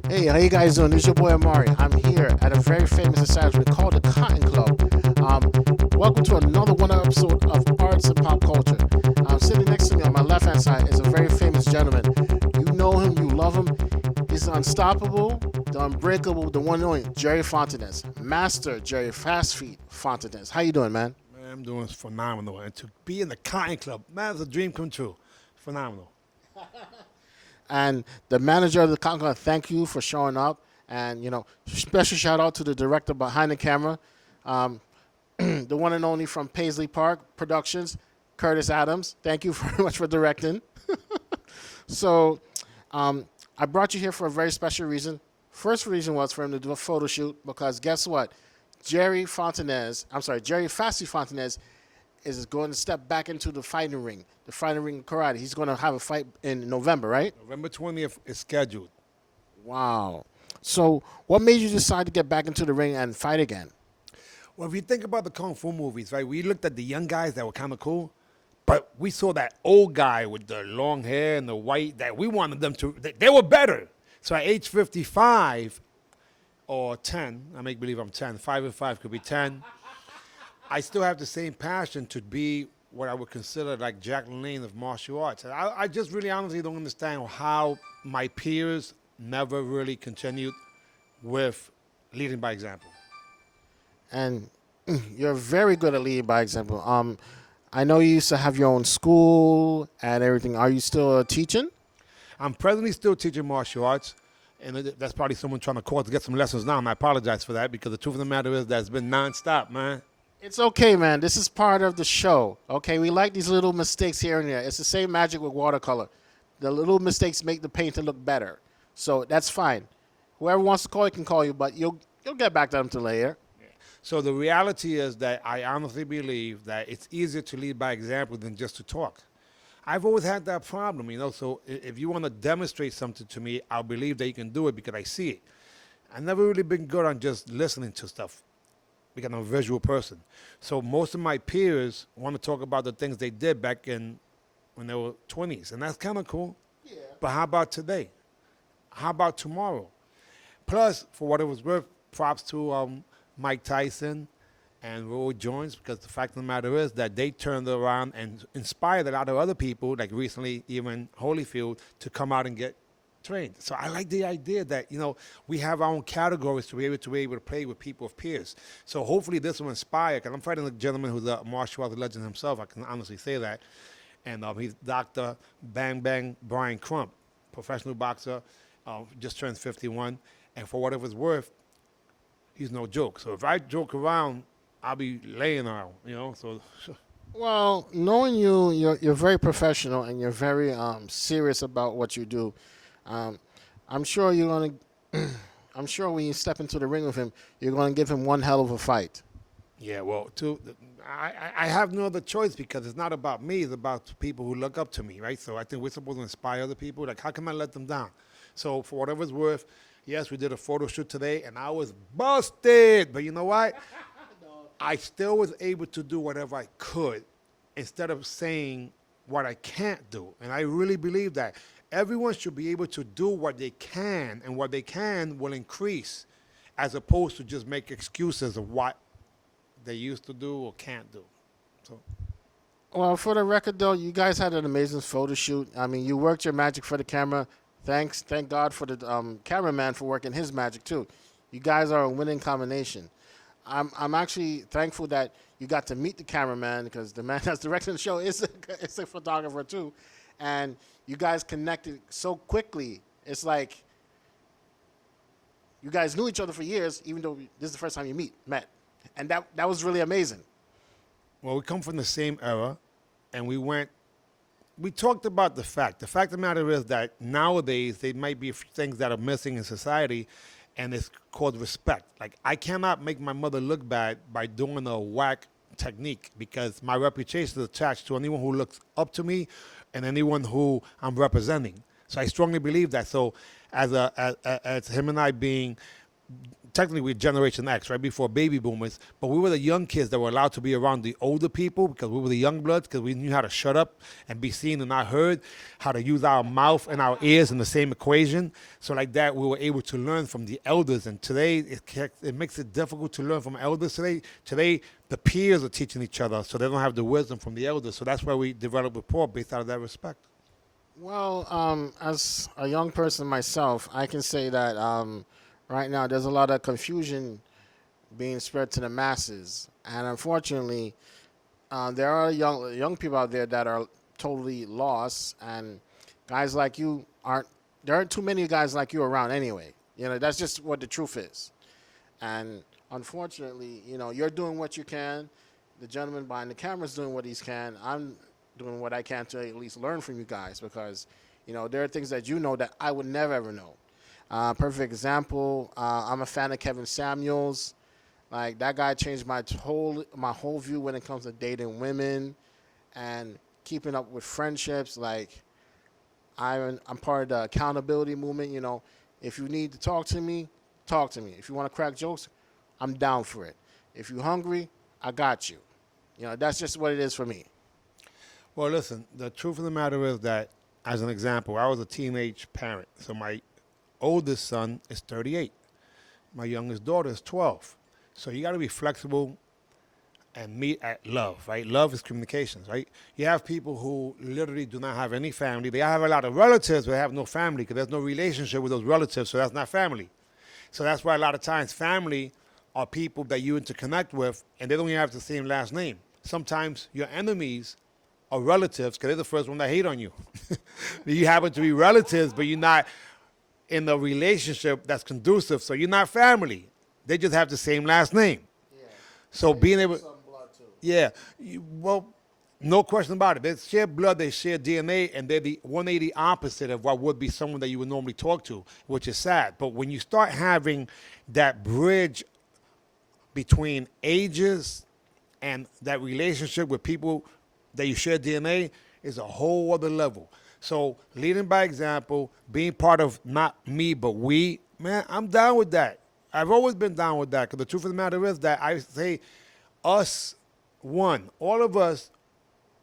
Hey, how you guys doing? This is your boy Amari. I'm here at a very famous establishment called the Cotton Club. Welcome to another one episode of Arts and Pop Culture. Sitting next to me on my left hand side is a very famous gentleman. You know him, you love him. He's unstoppable, the unbreakable, the one and only Jerry Fontanez, Master Jerry Fast Feet Fontanez. How you doing, man? Man, I'm doing phenomenal. And to be in the Cotton Club, man, it's a dream come true. Phenomenal. And the manager of the Cotton Club, thank you for showing up. And, special shout out to the director behind the camera, the one and only from Paisley Park Productions, Curtis Adams. Thank you very much for directing. So I brought you here for a very special reason. First reason was for him to do a photo shoot because guess what? Jerry Fasty Fontanez is going to step back into the fighting ring karate. He's going to have a fight in November, right? November 20th is scheduled. Wow. So what made you decide to get back into the ring and fight again? Well, if you think about the Kung Fu movies, right, we looked at the young guys that were kind of cool, but we saw that old guy with the long hair and the white that we wanted them to, they were better. So at age 55 or 10, I make believe I'm 10, 5 and 5 could be 10, I still have the same passion to be what I would consider like Jack LaLanne of martial arts. And I just really honestly don't understand how my peers never really continued with leading by example. And you're very good at leading by example. I know you used to have your own school and everything. Are you still teaching? I'm presently still teaching martial arts, and that's probably someone trying to call to get some lessons now, and I apologize for that because the truth of the matter is that it's been nonstop, man. It's okay, man. This is part of the show. Okay, we like these little mistakes here and there. It's the same magic with watercolor. The little mistakes make the painting look better. So that's fine. Whoever wants to call you can call you, but you'll get back to them till later. So the reality is that I honestly believe that it's easier to lead by example than just to talk. I've always had that problem, so if you want to demonstrate something to me, I'll believe that you can do it because I see it. I've never really been good on just listening to stuff because I'm a visual person. So most of my peers want to talk about the things they did back in when they were 20s, and that's kind of cool. Yeah. But how about today? How about tomorrow? Plus, for what it was worth, props to Mike Tyson and Roy Jones, because the fact of the matter is that they turned around and inspired a lot of other people, like recently even Holyfield, to come out and get trained. So I like the idea that, we have our own categories to be able to play with people of peers. So hopefully this will inspire, because I'm fighting a gentleman who's a martial arts legend himself, I can honestly say that. And he's Dr. Bang Bang Brian Crump, professional boxer, just turned 51. And for whatever it's worth, he's no joke. So if I joke around, I'll be laying out, so. Well, knowing you're very professional and you're very serious about what you do. I'm sure you're gonna. I'm sure when you step into the ring with him, you're gonna give him one hell of a fight. Yeah, well, I have no other choice because it's not about me. It's about people who look up to me, right? So I think we're supposed to inspire other people. Like, how can I let them down? So for whatever it's worth, yes, we did a photo shoot today, and I was busted. But you know what? I still was able to do whatever I could instead of saying what I can't do. And I really believe that everyone should be able to do what they can, and what they can will increase, as opposed to just make excuses of what they used to do or can't do. So. Well, for the record, though, you guys had an amazing photo shoot. I mean, you worked your magic for the camera. Thank God for the cameraman for working his magic, too. You guys are a winning combination. I'm actually thankful that you got to meet the cameraman because the man that's directing the show is a photographer too, and you guys connected so quickly. It's like you guys knew each other for years, even though this is the first time you met, and that was really amazing. Well, we come from the same era, and we talked about the fact. The fact of the matter is that nowadays there might be things that are missing in society, and it's called respect. Like, I cannot make my mother look bad by doing a whack technique because my reputation is attached to anyone who looks up to me and anyone who I'm representing. So I strongly believe that. So as him and I being technically we're Generation X, right before baby boomers, but we were the young kids that were allowed to be around the older people because we were the young bloods, because we knew how to shut up and be seen and not heard, how to use our mouth and our ears in the same equation. So like that, we were able to learn from the elders. And today, it makes it difficult to learn from elders today. Today, the peers are teaching each other, so they don't have the wisdom from the elders. So that's why we develop rapport based out of that respect. Well, as a young person myself, I can say that right now there's a lot of confusion being spread to the masses, and unfortunately, there are young people out there that are totally lost, and guys like you aren't. There aren't too many guys like you around anyway. You know, that's just what the truth is, and unfortunately, you know, you're doing what you can. The gentleman behind the camera is doing what he can. I'm doing what I can to at least learn from you guys because, you know, there are things that you know that I would never ever know. Perfect example. I'm a fan of Kevin Samuels. Like that guy changed my whole view when it comes to dating women and keeping up with friendships. Like I'm part of the accountability movement. You know, if you need to talk to me, talk to me. If you want to crack jokes, I'm down for it. If you're hungry, I got you. You know, that's just what it is for me. Well, listen, the truth of the matter is that, as an example, I was a teenage parent. So my oldest son is 38. My youngest daughter is 12. So you got to be flexible and meet at love, right? Love is communications, right? You have people who literally do not have any family. They have a lot of relatives, but they have no family because there's no relationship with those relatives, so that's not family. So that's why a lot of times family are people that you interconnect with, and they don't even have the same last name. Sometimes your enemies are relatives because they're the first one that hate on you. You happen to be relatives, but you're not in the relationship that's conducive, so you're not family. They just have the same last name. Yeah. So being able, Some blood too. yeah, well, no question about it. They share blood, they share DNA, and they're the 180 opposite of what would be someone that you would normally talk to, which is sad. But when you start having that bridge between ages and that relationship with people that you share DNA is a whole other level. So leading by example, being part of not me but we, man, I'm down with that. I've always been down with that because the truth of the matter is that I say us one, all of us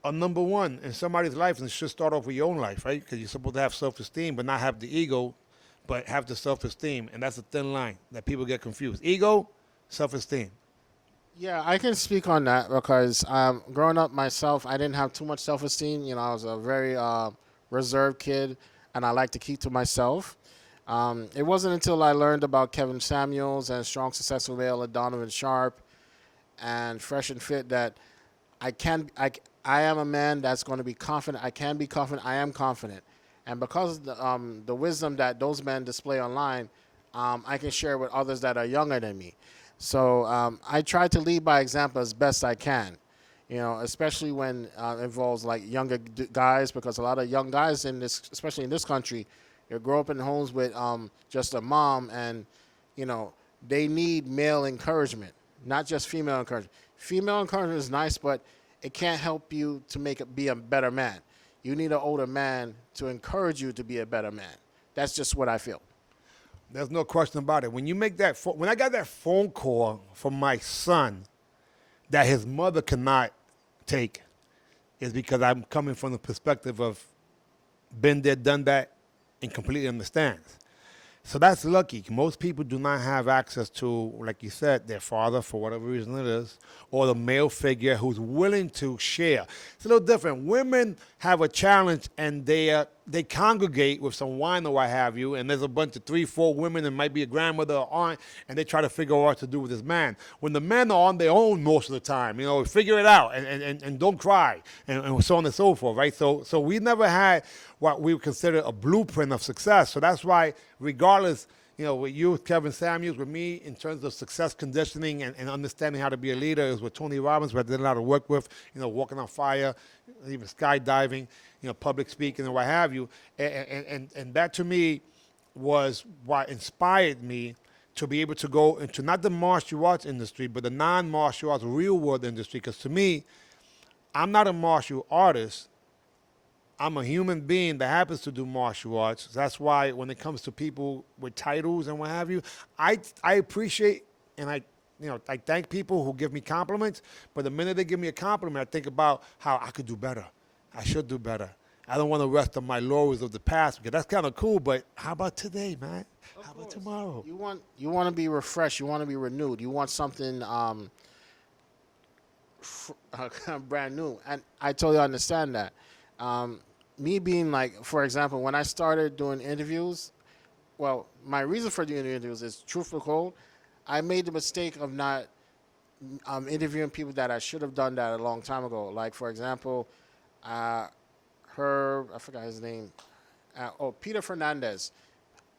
are number one in somebody's life, and it should start off with your own life, right? Because you're supposed to have self-esteem but not have the ego, but have the self-esteem, and that's a thin line that people get confused. Ego, self-esteem. Yeah, I can speak on that because growing up myself, I didn't have too much self-esteem. You know, I was a very reserved kid, and I like to keep to myself. It wasn't until I learned about Kevin Samuels and Strong Successful Male and Donovan Sharp and Fresh and Fit that I am a man that's going to be confident. I can be confident. I am confident, and because of the wisdom that those men display online, I can share with others that are younger than me. So I try to lead by example as best I can, you know, especially when it involves like younger guys, because a lot of young guys in this, especially in this country, they grow up in homes with just a mom, and you know they need male encouragement, not just female encouragement. Female encouragement is nice, but it can't help you to be a better man. You need an older man to encourage you to be a better man. That's just what I feel. There's no question about it. When you make that, when I got that phone call from my son that his mother cannot take, is because I'm coming from the perspective of been there, done that, and completely understands. So that's lucky. Most people do not have access to, like you said, their father, for whatever reason it is, or the male figure who's willing to share. It's a little different. Women have a challenge, and they congregate with some wine or what have you, and there's a bunch of 3, 4 women, and might be a grandmother or aunt, and they try to figure out what to do with this man. When the men are on their own most of the time, you know, figure it out, and don't cry, and so on and so forth, right? So we never had what we would consider a blueprint of success. So that's why, regardless, you know, with you, Kevin Samuels, with me, in terms of success conditioning and understanding how to be a leader, is with Tony Robbins, who I did a lot of work with, you know, walking on fire, even skydiving, you know, public speaking and what have you. And that to me was what inspired me to be able to go into not the martial arts industry, but the non-martial arts real world industry. Because to me, I'm not a martial artist, I'm a human being that happens to do martial arts. That's why when it comes to people with titles and what have you, I appreciate and I thank people who give me compliments. But the minute they give me a compliment, I think about how I could do better. I should do better. I don't want to rest on my laurels of the past because that's kind of cool. But how about today, man? How about tomorrow? You want to be refreshed. You want to be renewed. You want something brand new, and I totally understand that. Me being like, for example, when I started doing interviews, well, my reason for doing interviews is truthful cold. I made the mistake of not interviewing people that I should have done that a long time ago. Like, for example, I forgot his name. Peter Fernandez.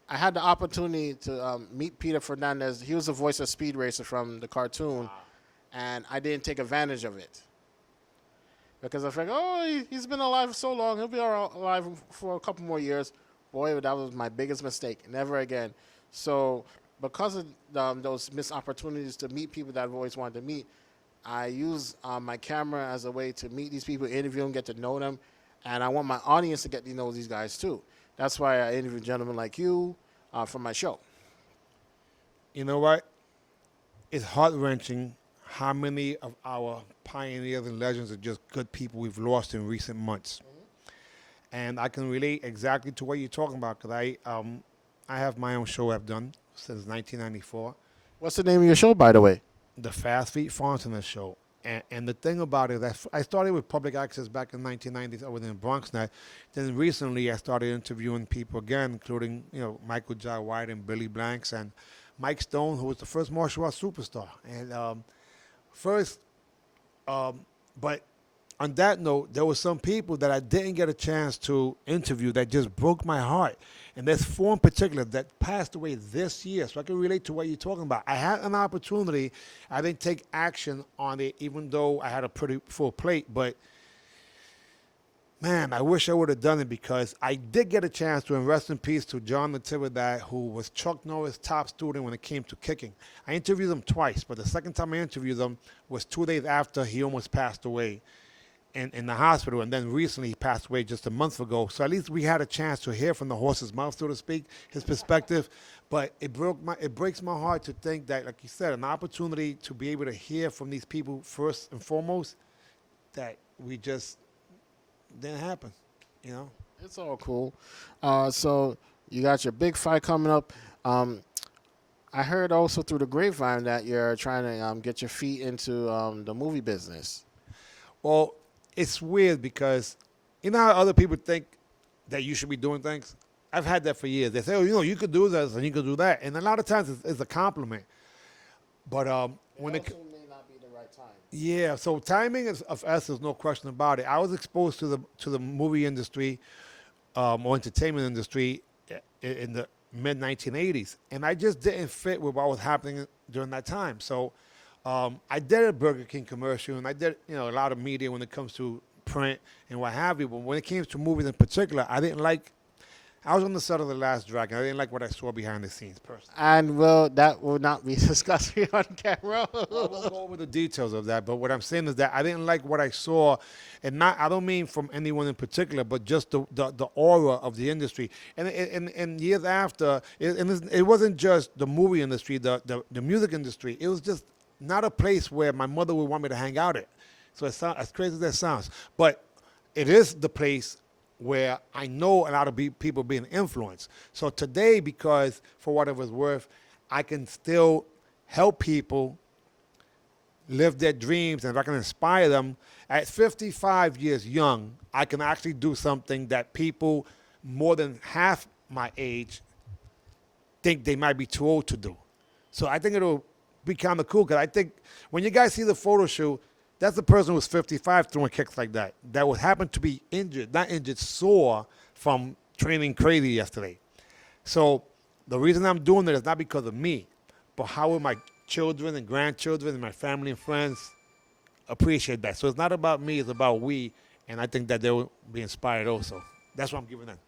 I had the opportunity to meet Peter Fernandez. He was the voice of Speed Racer from the cartoon, and I didn't take advantage of it because I figured, he's been alive for so long. He'll be alive for a couple more years. Boy, that was my biggest mistake. Never again. So because of those missed opportunities to meet people that I've always wanted to meet, I use my camera as a way to meet these people, interview them, get to know them, and I want my audience to get to know these guys too. That's why I interview gentlemen like you for my show. You know what? It's heart-wrenching how many of our pioneers and legends are just good people we've lost in recent months. And I can relate exactly to what you're talking about because I have my own show I've done since 1994, What's the name of your show, by the way? the Fast Feet Fontanez Show. And the thing about it, I started with public access back in 1990s over in BronxNet. Then recently I started interviewing people again, including Michael Jai White and Billy Blanks and Mike Stone, who was the first martial arts superstar. And but on that note, there were some people that I didn't get a chance to interview that just broke my heart. And there's four in particular that passed away this year, so I can relate to what you're talking about. I had an opportunity. I didn't take action on it, even though I had a pretty full plate. But, man, I wish I would have done it because I did get a chance to, and rest in peace to John Natividad, who was Chuck Norris' top student when it came to kicking. I interviewed him twice, but the second time I interviewed him was 2 days after he almost passed away in the hospital, and then recently he passed away just a month ago. So at least we had a chance to hear from the horse's mouth, so to speak, his perspective. But it breaks my heart to think that, like you said, an opportunity to be able to hear from these people first and foremost, that we just didn't happen, It's all cool. So you got your big fight coming up. I heard also through the grapevine that you're trying to get your feet into the movie business. Well, it's weird because you know how other people think that you should be doing things? I've had that for years. They say, you could do this and you could do that. And a lot of times it's a compliment. But when it also may not be the right time. yeah, so timing is of essence, no question about it. I was exposed to the movie industry or entertainment industry in the mid 1980s, and I just didn't fit with what was happening during that time. So I did a Burger King commercial, and I did a lot of media when it comes to print and what have you. But when it came to movies in particular, I didn't like. I was on the set of The Last Dragon. I didn't like what I saw behind the scenes personally. And that will not be discussed here on camera. I won't go over the details of that, but what I'm saying is that I didn't like what I saw, and I don't mean from anyone in particular, but just the aura of the industry. And years after, it wasn't just the movie industry, the music industry. It was just not a place where my mother would want me to hang out at. So as crazy as that sounds, but it is the place where I know a lot of people being influenced. So today, because for what it was worth, I can still help people live their dreams, and if I can inspire them, at 55 years young, I can actually do something that people more than half my age think they might be too old to do. So I think it'll be kind of cool, because I think when you guys see the photo shoot, that's the person who's 55 throwing kicks like that. That would happen to be injured, not injured, sore from training crazy yesterday. So the reason I'm doing it is not because of me, but how will my children and grandchildren and my family and friends appreciate that. So it's not about me, it's about we, and I think that they will be inspired also. That's what I'm giving them.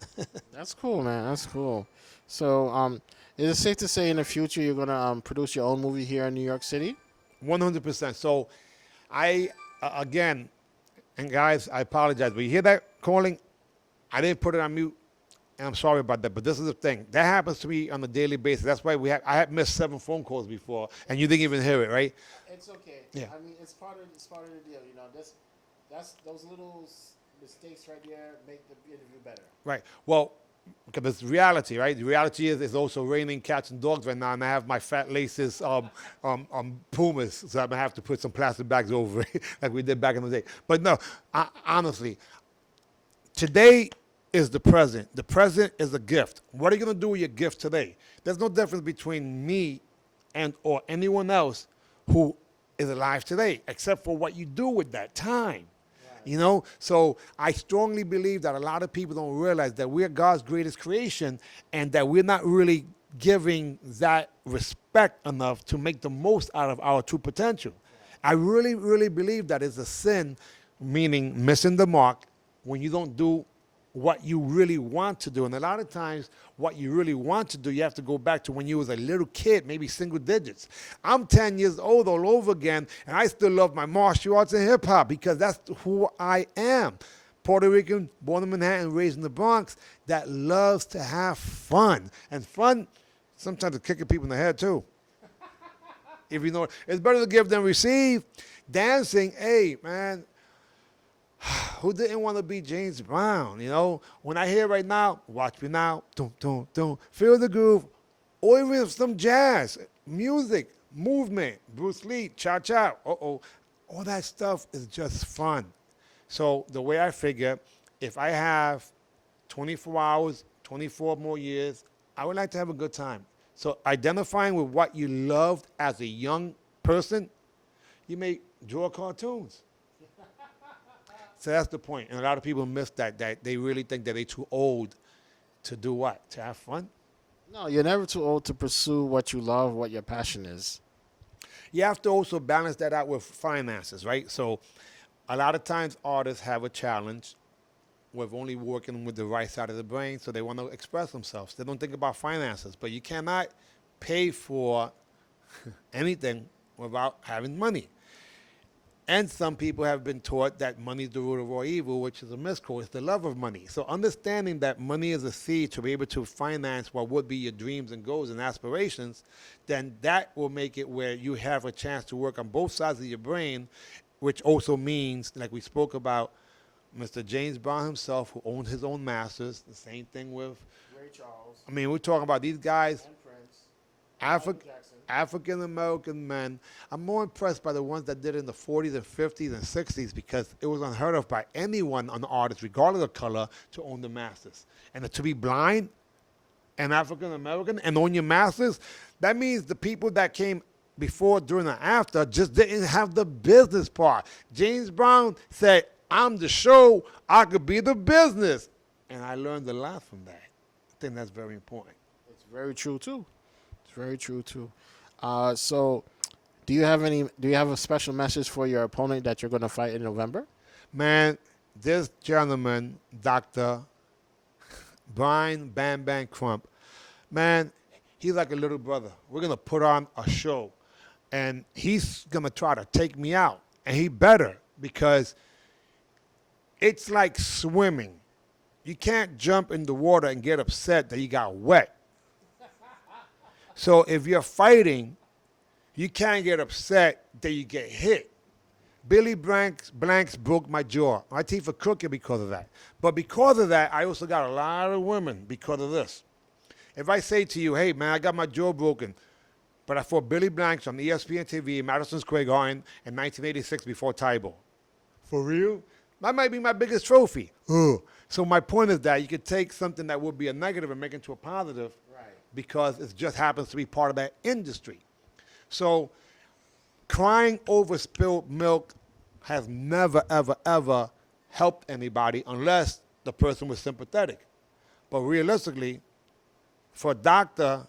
That's cool, man. That's cool. So is it safe to say in the future you're going to produce your own movie here in New York City? 100%. So I, again, and guys, I apologize, but you hear that calling? I didn't put it on mute, and I'm sorry about that, but this is the thing. That happens to me on a daily basis. That's why I had missed 7 phone calls before, and you didn't even hear it, right? It's okay. Yeah. I mean, it's part of the deal. You know, that's those little mistakes right there make the interview better. Right. Well, because it's reality, right? The reality is it's also raining cats and dogs right now, and I have my fat laces Pumas, so I'm going to have to put some plastic bags over it like we did back in the day. But no, honestly, today is the present. The present is a gift. What are you going to do with your gift today? There's no difference between me and or anyone else who is alive today, except for what you do with that time. You know, so I strongly believe that a lot of people don't realize that we're God's greatest creation and that we're not really giving that respect enough to make the most out of our true potential. I really, really believe that it's a sin, meaning missing the mark when you don't do what you really want to do. And a lot of times what you really want to do, you have to go back to when you was a little kid, maybe single digits. I'm 10 years old all over again, and I still love my martial arts and hip hop because that's who I am. Puerto Rican, born in Manhattan, raised in the Bronx, that loves to have fun. And fun, sometimes is kicking people in the head too. If you know, it's better to give than receive. Dancing, hey, man, who didn't want to be James Brown, you know? When I hear right now, watch me now, don't, feel the groove, or even some jazz, music, movement, Bruce Lee, cha-cha, all that stuff is just fun. So the way I figure, if I have 24 hours, 24 more years, I would like to have a good time. So identifying with what you loved as a young person, you may draw cartoons. So that's the point. And a lot of people miss that they really think that they're too old to do what? To have fun? No, you're never too old to pursue what you love, what your passion is. You have to also balance that out with finances, right? So a lot of times artists have a challenge with only working with the right side of the brain, so they want to express themselves. They don't think about finances, but you cannot pay for anything without having money. And some people have been taught that money is the root of all evil, which is a misquote. It's the love of money. So understanding that money is a seed to be able to finance what would be your dreams and goals and aspirations, then that will make it where you have a chance to work on both sides of your brain, which also means, like we spoke about, Mr. James Brown himself, who owned his own masters. The same thing with Ray Charles. I mean, we're talking about these guys, And Prince. African-American men. I'm more impressed by the ones that did it in the 40s and 50s and 60s because it was unheard of by anyone, an artist, regardless of color, to own the masters. And to be blind and African-American and own your masters, that means the people that came before, during, and after just didn't have the business part. James Brown said, I'm the show, I could be the business. And I learned a lot from that. I think that's very important. It's very true too. It's very true too. So, do you have a special message for your opponent that you're going to fight in November? Man, this gentleman, Dr. Brian Bam Bam Crump, man, he's like a little brother. We're going to put on a show, and he's going to try to take me out, and he better, because it's like swimming. You can't jump in the water and get upset that you got wet. So if you're fighting, you can't get upset that you get hit. Billy Blanks broke my jaw. My teeth are crooked because of that. But because of that, I also got a lot of women because of this. If I say to you, hey, man, I got my jaw broken, but I fought Billy Blanks on ESPN TV in Madison Square Garden in 1986 before Tybo. For real? That might be my biggest trophy. Ugh. So my point is that you could take something that would be a negative and make it into a positive, right, because it just happens to be part of that industry. So crying over spilled milk has never, ever, ever helped anybody unless the person was sympathetic. But realistically, for Dr.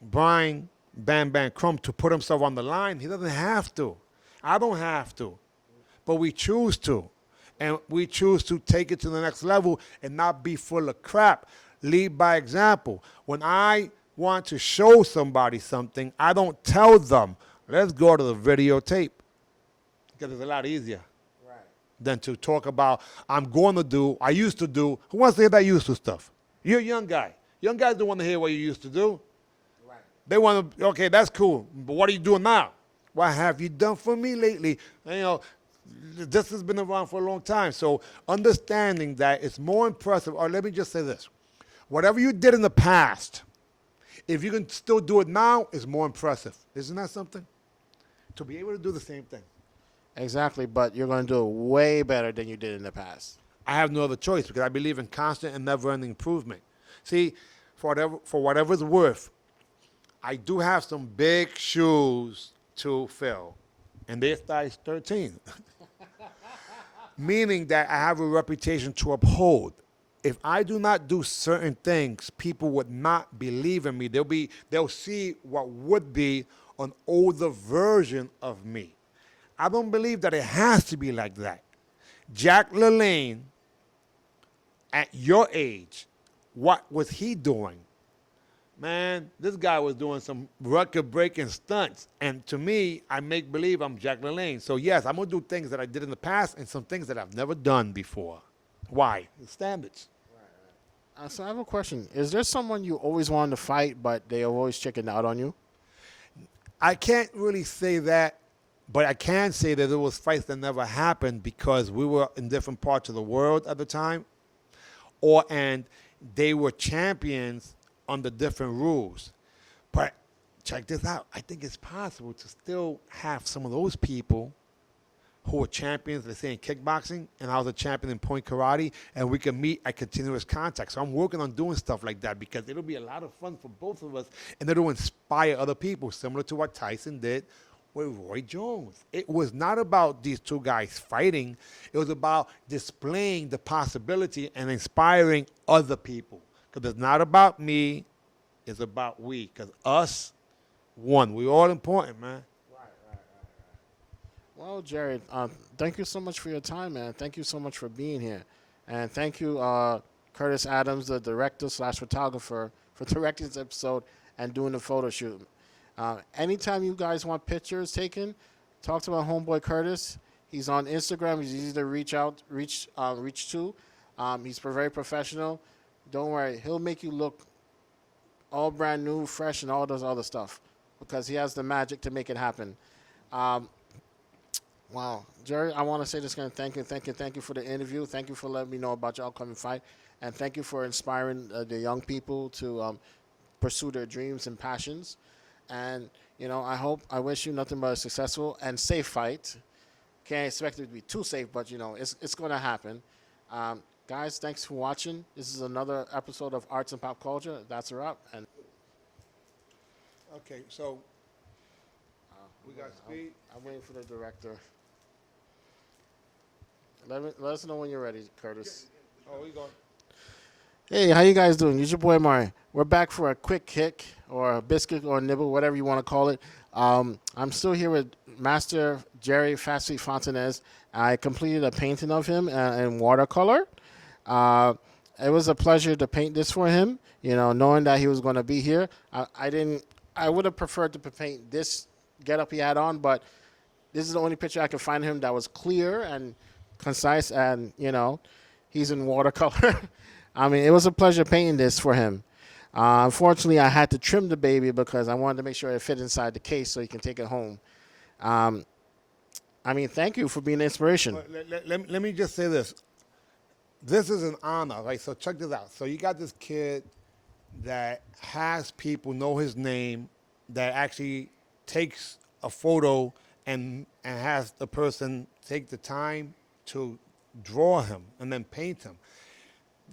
Brian Bam Bam Crump to put himself on the line, he doesn't have to. I don't have to. But we choose to. And we choose to take it to the next level and not be full of crap. Lead by example. When I want to show somebody something, I don't tell them, let's go to the videotape. Because it's a lot easier. Right. than to talk about I'm going to do, I used to do. Who wants to hear that used to stuff? You're a young guy. Young guys don't want to hear what you used to do. Right. They want to, okay, that's cool, but what are you doing now? What have you done for me lately? This has been around for a long time. So understanding that it's more impressive, or let me just say this. Whatever you did in the past, if you can still do it now, it's more impressive. Isn't that something? To be able to do the same thing. Exactly, but you're going to do it way better than you did in the past. I have no other choice because I believe in constant and never-ending improvement. See, for whatever it's worth, I do have some big shoes to fill, and they're size 13. Meaning that I have a reputation to uphold. If I do not do certain things, people would not believe in me. They'll see what would be an older version of me. I don't believe that it has to be like that. Jack LaLanne, at your age, what was he doing? Man, this guy was doing some record-breaking stunts. And to me, I make believe I'm Jack LaLanne. So yes, I'm going to do things that I did in the past and some things that I've never done before. Why? The standards. So I have a question. Is there someone you always wanted to fight, but they always chickened out on you? I can't really say that, but I can say that there was fights that never happened because we were in different parts of the world at the time, and they were champions under different rules. But check this out. I think it's possible to still have some of those people who were champions, let's say in kickboxing, and I was a champion in point karate, and we can meet at continuous contact. So I'm working on doing stuff like that because it'll be a lot of fun for both of us, and it'll inspire other people, similar to what Tyson did with Roy Jones. It was not about these two guys fighting. It was about displaying the possibility and inspiring other people. Because it's not about me, it's about we. Because us, one. We're all important, man. Well, Jared, thank you so much for your time, man. Thank you so much for being here. And thank you, Curtis Adams, the director/photographer, for directing this episode and doing the photo shoot. Anytime you guys want pictures taken, talk to my homeboy Curtis. He's on Instagram. He's easy to reach to. He's very professional. Don't worry. He'll make you look all brand new, fresh, and all those other stuff because he has the magic to make it happen. Wow. Jerry, I want to say this again. Thank you for the interview. Thank you for letting me know about your upcoming fight. And thank you for inspiring the young people to pursue their dreams and passions. And, I wish you nothing but a successful and safe fight. Can't expect it to be too safe, but, it's going to happen. Guys, thanks for watching. This is another episode of Arts and Pop Culture. That's a wrap. And Okay, so we got speed. I'm waiting for the director. Let us know when you're ready, Curtis. Oh, we going. Hey, how you guys doing? It's your boy Mari. We're back for a quick kick or a biscuit or a nibble, whatever you want to call it. I'm still here with Master Jerry Fastfeet Fontanez. I completed a painting of him in watercolor. It was a pleasure to paint this for him. Knowing that he was going to be here. I would have preferred to paint this getup he had on, but this is the only picture I could find of him that was clear and concise, and he's in watercolor. I mean, it was a pleasure painting this for him. Unfortunately, I had to trim the baby because I wanted to make sure it fit inside the case so he can take it home. Thank you for being an inspiration. Let me just say this. This is an honor, right? So check this out. So you got this kid that has people know his name, that actually takes a photo and has the person take the time to draw him and then paint him.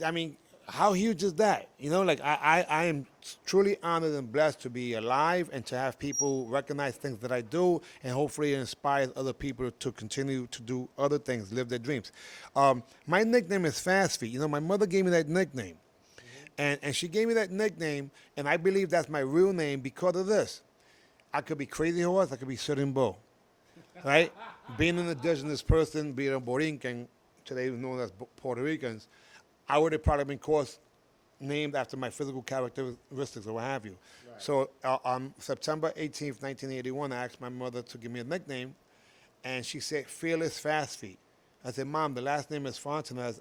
I mean, how huge is that? I am truly honored and blessed to be alive and to have people recognize things that I do, and hopefully it inspires other people to continue to do other things, live their dreams. My nickname is Fast Feet. My mother gave me that nickname. And she gave me that nickname, and I believe that's my real name because of this. I could be Crazy Horse, I could be Sitting Bull, right? Being an indigenous person, being a Borinquen, today known as Puerto Ricans, I would have probably been named after my physical characteristics or what have you. Right. So on September 18th, 1981, I asked my mother to give me a nickname, and she said Fearless Fast Feet. I said, Mom, the last name is Fontanez.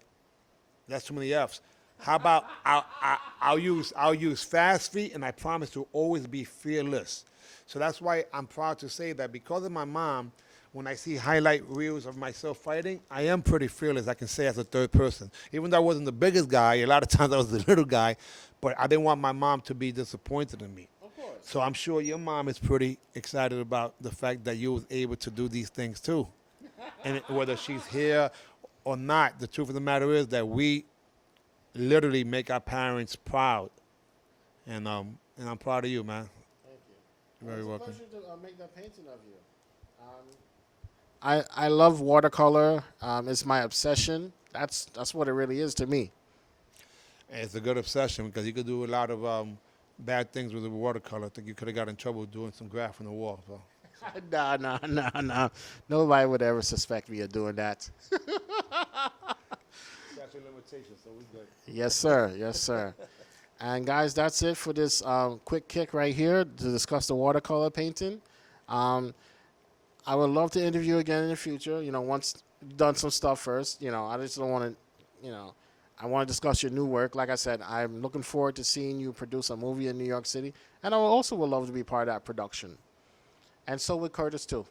That's too many F's. How about I'll use fast feet, and I promise to always be fearless. So that's why I'm proud to say that because of my mom, when I see highlight reels of myself fighting, I am pretty fearless. I can say as a third person, even though I wasn't the biggest guy. A lot of times I was the little guy, but I didn't want my mom to be disappointed in me. Of course. So I'm sure your mom is pretty excited about the fact that you was able to do these things too. And whether she's here or not, the truth of the matter is that we literally make our parents proud. And I'm proud of you, man. Thank you. You're very welcome. It's a pleasure to make that painting of you. I love watercolor. It's my obsession. That's what it really is to me. And it's a good obsession because you could do a lot of bad things with the watercolor. I think you could have got in trouble doing some graph on the wall. So. No. Nobody would ever suspect me of doing that. Statute of limitations, so we good. Yes, sir. Yes, sir. And guys, that's it for this quick kick right here to discuss the watercolor painting. I would love to interview again in the future. Once you've done some stuff first. I just don't want to. I want to discuss your new work. Like I said, I'm looking forward to seeing you produce a movie in New York City, and I also would love to be part of that production. And so would Curtis too.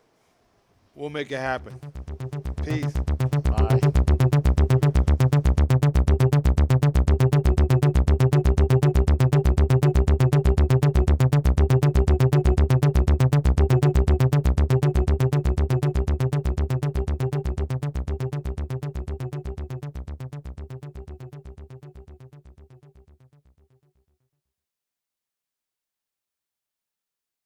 We'll make it happen. Peace.